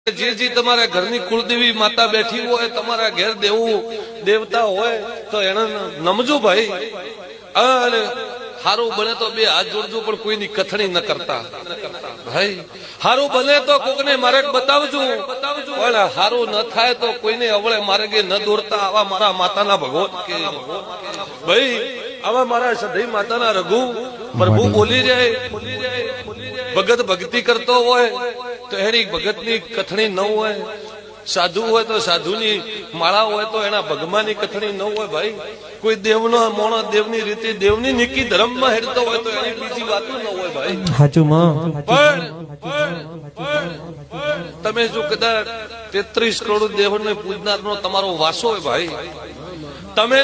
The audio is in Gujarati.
જે તમારા ઘરની કુળદેવી માતા બેઠી હોય, તમારા ઘેર દેવું દેવતા હોય તો એને નમજો ભાઈ. અને હારું બને તો બે હાથ જોડજો, પણ કોઈની કથણી ન કરતા ભાઈ. હારું બને તો કોકને માર્ગ બતાવજો, પણ હારું ન થાય તો કોઈને અવળે માર્ગે ન દોરતા. આવા મારા માતાના ભગવત કે ભાઈ, આવા મારા સધઈ માતાના રઘુ પ્રભુ બોલી જાય. ભગત ભક્તિ કરતો હોય તો એની ભગતની કથણી ન હોય. સાધુ હોય તો સાધુની માળા હોય તો એના ભગમાની કથણી ન હોય ભાઈ. કોઈ દેવનો મોણો દેવની રીતે દેવની નીકી ધર્મમાં હેરતો હોય તો એની બીજી વાતો ન હોય ભાઈ. તમે જો કદાચ 33 કરોડ દેવને પૂજનારનો તમારો વાસો હોય ભાઈ, તમે